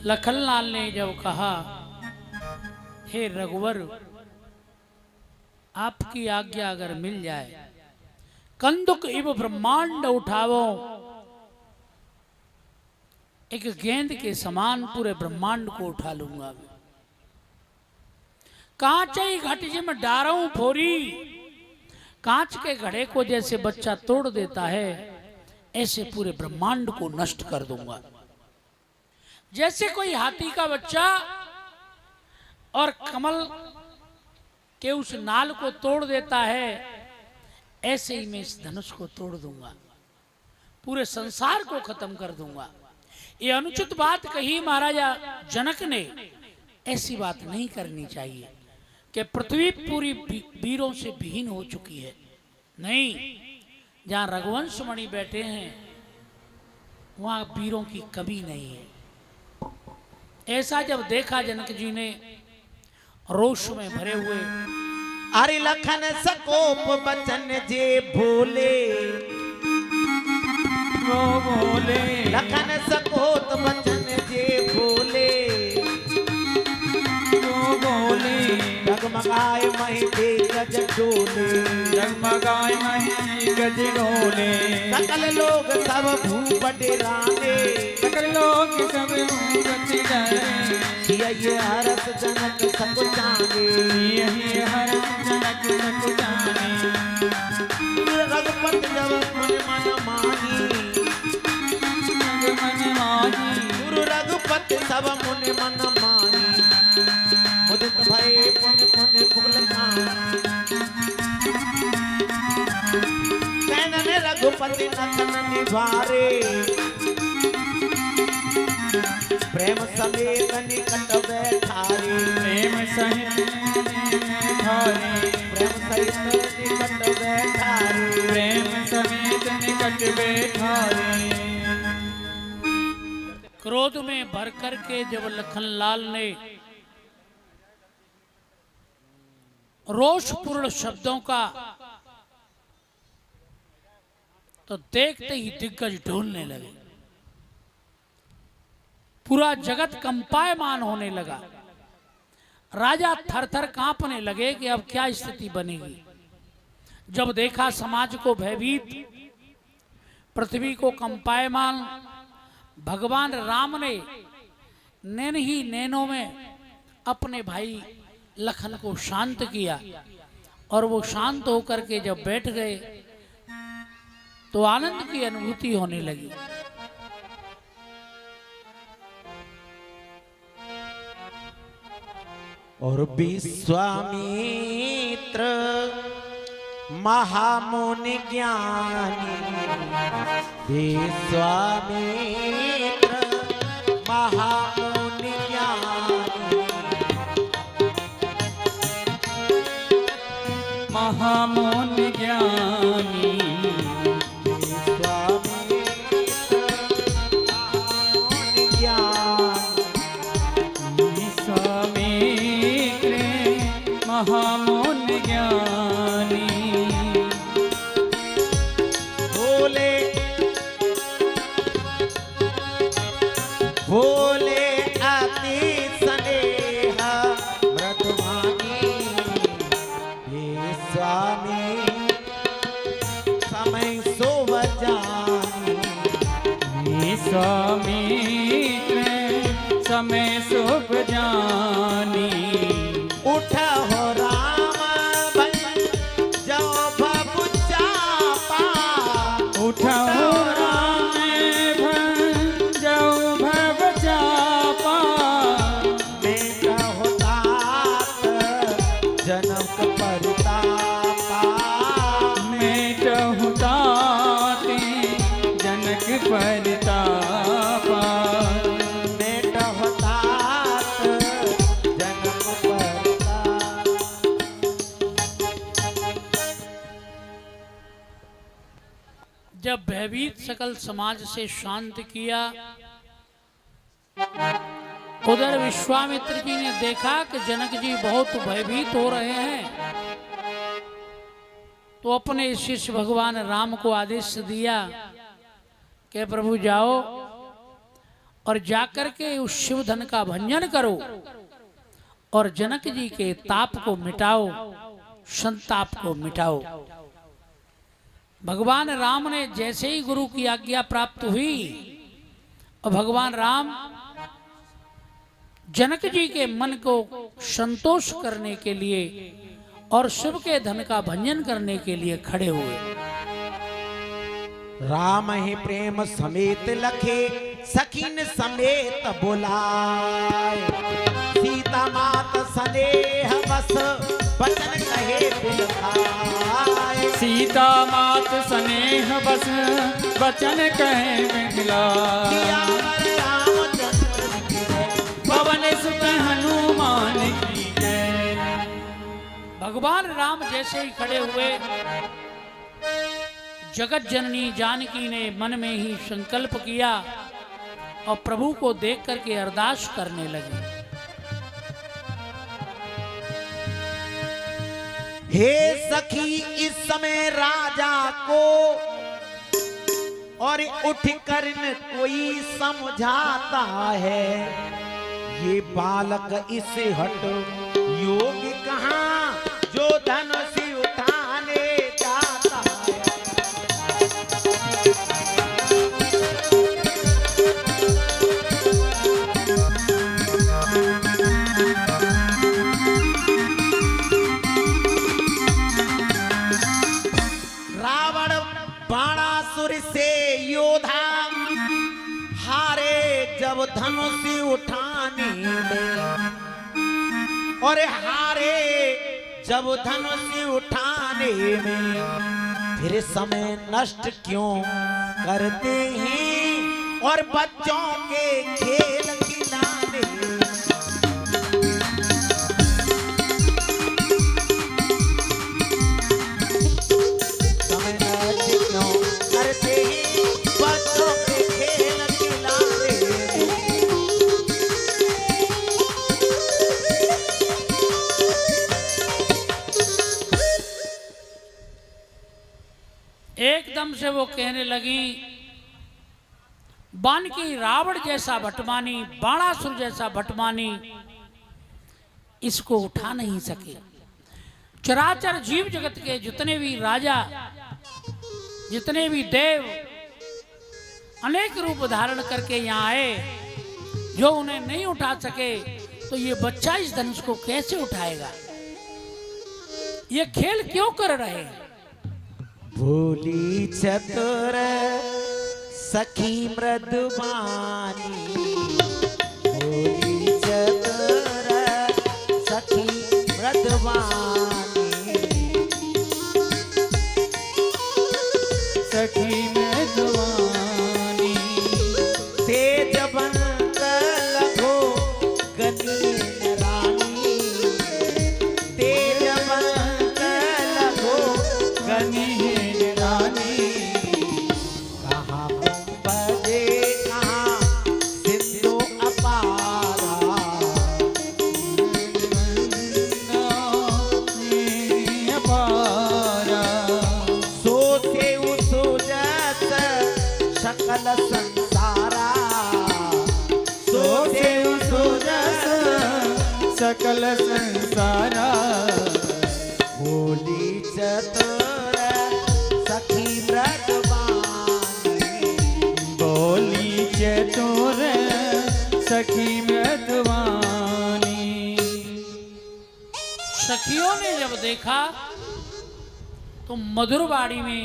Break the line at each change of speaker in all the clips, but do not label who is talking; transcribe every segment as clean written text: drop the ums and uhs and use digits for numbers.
लखनलाल ने जब कहा, हे रघुवर, आपकी आज्ञा अगर मिल जाए, कंदुक इव ब्रह्मांड उठावो, एक गेंद के समान पूरे ब्रह्मांड को उठा लूंगा। कांचई घट जिम डारऊ फोरी, कांच के घड़े को जैसे बच्चा तोड़ देता है, ऐसे पूरे ब्रह्मांड को नष्ट कर दूंगा। जैसे कोई हाथी का बच्चा और कमल के उस नाल को तोड़ देता है, ऐसे ही मैं इस धनुष को तोड़ दूंगा, पूरे संसार को खत्म कर दूंगा। ये अनुचित बात कही महाराजा जनक ने, ऐसी बात नहीं करनी चाहिए कि पृथ्वी पूरी वीरों से विहीन हो चुकी है। नहीं, जहां रघुवंश मणि बैठे हैं वहां वीरों की कमी नहीं है। ऐसा जब देखा जनक जी ने रोष में भरे हुए,
अरे लखन सकोप बचन जे भोले,
वो बोले
लखन सकोप बचन जे भोले,
वो बोले
जगमगाए मही दे गज डोले,
जगमगाए मही गज डोले,
सकल लोग सब भूप डेराने,
सकल लोग सब भूप डेराने,
ये हरस जनक सब जाने,
यही हरस जनक सब जाने।
रघुपति जब मन मन मानी,
मन मानी,
गुरु रघुपति सब मुन मन मानी, मुदित भय पुन पुन पुगल खानी। कैनन रघुपति नतन निवारे, प्रेम समेत निकट बैठारे,
प्रेम सहित निठारे,
प्रेम सहित निकट बैठारे,
प्रेम समेत निकट बैठारे।
क्रोध में भर करके जब लखनलाल ने रोषपूर्ण शब्दों का, तो देखते ही दिग्गज ढूंढने लगे, पूरा जगत कंपायमान होने लगा। राजा थर थर कांपने लगे कि अब क्या स्थिति बनेगी। जब देखा समाज को भयभीत, पृथ्वी को कंपायमान, भगवान राम ने नैन ही नैनों में अपने भाई लखन को शांत किया, और वो शांत होकर के जब बैठ गए तो आनंद की अनुभूति होने लगी।
और विश्वामित्र महामुनि ज्ञानी, विश्वामित्र महामुनि ज्ञानी,
महामुनि ज्ञानी, महामुनि ज्ञानी,
बोले बोले अति स्नेह मृदुवाणी, हे स्वामी समय सोव जानी,
हे स्वामी समय शुभ जानी।
उठा हो राम भई जाओ बाबू चापा,
उठा हो राम भई जाओ बाबू चापा,
बेटा हो तात जनक परितापा,
बेटा हो तात जनक परितापा,
बेटा हो तात जनक परितापा।
जब भयभीत सकल समाज से शांत किया, उधर विश्वामित्र जी ने देखा कि जनक जी बहुत भयभीत हो रहे हैं, तो अपने शिष्य भगवान राम को आदेश दिया कि प्रभु जाओ और जाकर के उस शिव धन का भंजन करो और जनक जी के ताप को मिटाओ, संताप को मिटाओ। भगवान राम ने जैसे ही गुरु की आज्ञा प्राप्त हुई और भगवान राम जनक जी के मन को संतोष करने के लिए और शिव के धन का भंजन करने के लिए खड़े हुए।
राम ही प्रेम समेत लखे सखीन समेत बुलाए, सीता मात स्नेह बस बचन कहे बिन खाए।
सीता मात स्नेह बस बचन कहे मिला, पवन सुत हनुमान की जय।
भगवान राम जैसे ही खड़े हुए, जगत जननी जानकी ने मन में ही संकल्प किया और प्रभु को देख करके अरदास करने लगी।
हे सखी इस समय राजा को और उठ कर न कोई समझाता है, ये बालक इसे हट योग कहाँ जो धन से उठाने जाता है। रावण बाणासुर से योद्धा हारे जब धनुष उठाने में, और हारे जब धनुष उठाने में, फिर समय नष्ट क्यों करते हैं और बच्चों के खेल खिलाने। समय नष्ट क्यों करते हैं बच्चों के खेल खिलाने।
एकदम से वो कहने लगी, बानकी रावण जैसा भटमानी, बाणासुर जैसा भटमानी इसको उठा नहीं सके। चराचर जीव जगत के जितने भी राजा, जितने भी देव अनेक रूप धारण करके यहाँ आए, जो उन्हें नहीं उठा सके, तो ये बच्चा इस धनुष को कैसे उठाएगा? ये खेल क्यों कर रहे हैं?
भोली चतुर सखी मृदुबानी, भोली चतुर सखी मृदुबानी,
सखी मृदुवानी।
तेजवंत लघु गनीन रानी, तेजवंत लघु
गनीन रानी।
कहाँ बजे कहाँ सिंधु अपारा,
अपारा।
सोते सुजत सकल संसारा, सोते सुजत
सकल संसारा।
भोली चतुर सखी मृदुबानी,
बोली चतुर सखी मृदुवानी।
सखियों ने जब देखा तो मधुरवाड़ी में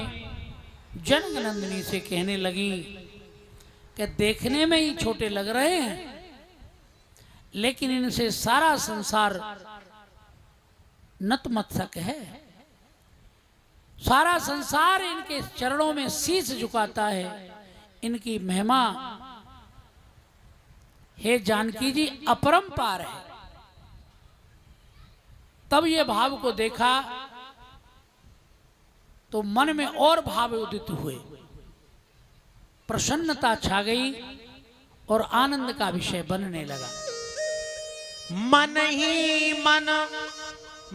जनक नंदिनी से कहने लगी कि देखने में ही छोटे लग रहे हैं, लेकिन इनसे सारा संसार नतमस्तक है। सारा संसार इनके चरणों में शीश झुकाता है। इनकी महिमा हे जानकी जी अपरंपार है। तब ये भाव को देखा तो मन में और भाव उदित हुए, प्रसन्नता छा गई और आनंद का विषय बनने लगा।
मन ही मन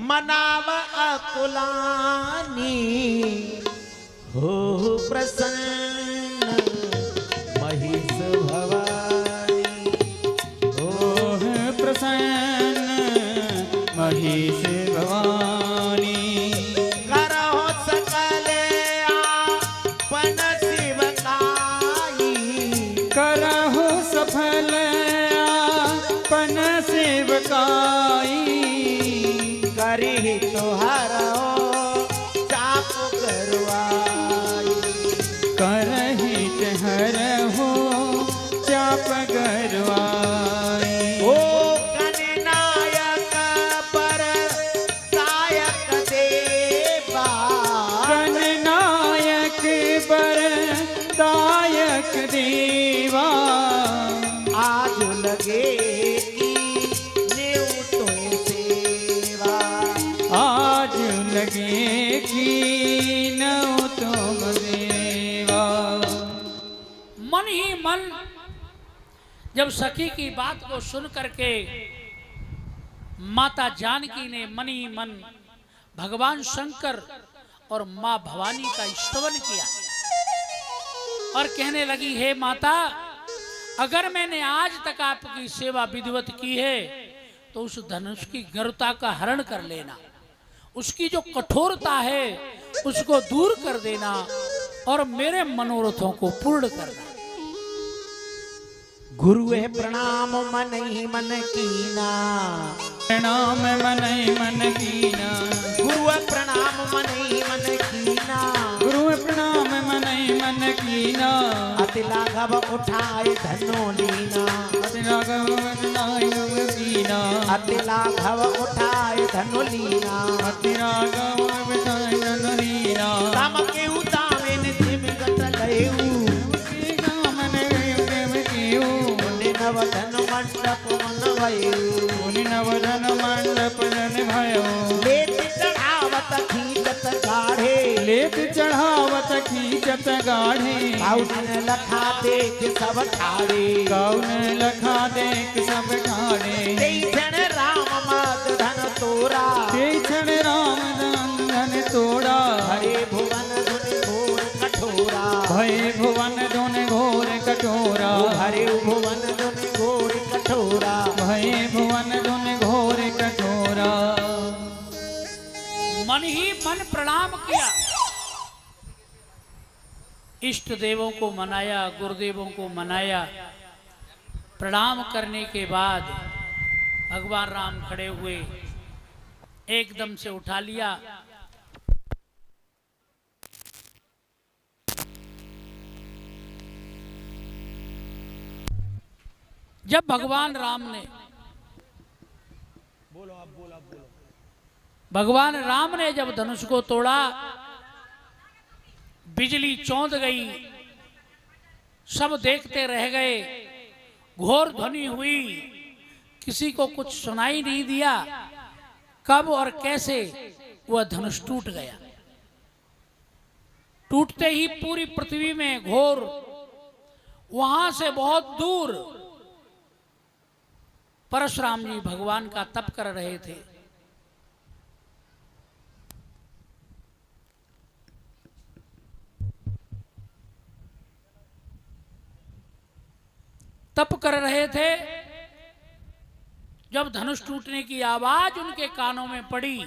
मनाव अकुलानी, हो प्रसन्न महिष भवानी।
रही से भवानी।
करो सकल आपन सेवकाई,
करहु सफल आपन सेवकाई।
करही तोहरो चाप करवाई।
करहि हरहु चाप गरवाई।
ओ गणनायक पर सायक देवा,
गणनायक बर दायक देवा।
आज लगे की नेव तो सेवा।
आज लगे कि नौ तुम देवा।
मन ही मन जब सखी की बात को सुन करके माता जानकी ने मन ही मन भगवान शंकर और मां भवानी का स्तवन किया और कहने लगी, हे माता, अगर मैंने आज तक आपकी सेवा विधिवत की है तो उस धनुष की गरुता का हरण कर लेना, उसकी जो कठोरता है उसको दूर कर देना और मेरे मनोरथों को पूर्ण करना।
गुरु है प्रणाम मन ही मन कीना,
प्रणाम मन मन कीना।
गुरु है प्रणाम मन ही मन कीना।
गुरु प्रणाम मन मन कीना।
अति लाघव उठाए धनो लीना,
अति राघव नायक कीना।
अति लाघव उठाए धनो लीना।
अति राघव लीना।
तम के उतावे निधिम गत लयऊ, नवधन मंडप मन भयऊ।
नवधन मंडप जन भयो।
लेत चढ़ावत खींचत गाढ़े,
लेत चढ़ावत खींचत गाढ़े।
कौन लखा देख सब ठाड़े,
कौन लखा देख सब ठाड़े।
जन राम मद धन तोरा,
क्षण राम धन तोड़ा।
हरे भुवन धुन घोर कठोरा,
भय भुवन धुन घोर कठोरा।
हरे भुवन धुन घोर कठोरा।
भय भुवन धुन घोर कठोरा।
मन ही मन प्रणाम किया, इष्ट देवों को मनाया, गुरुदेवों को मनाया। प्रणाम करने के बाद भगवान राम खड़े हुए, एकदम से उठा लिया। जब भगवान राम ने भगवान राम ने जब धनुष को तोड़ा, बिजली चौंध गई, सब देखते रह गए, घोर ध्वनि हुई, किसी को कुछ सुनाई नहीं दिया कब और कैसे वह धनुष टूट गया। टूटते ही पूरी पृथ्वी में घोर, वहां से बहुत दूर परशुराम जी भगवान का तप कर रहे थे। तप कर रहे थे, जब धनुष टूटने की आवाज उनके कानों में पड़ी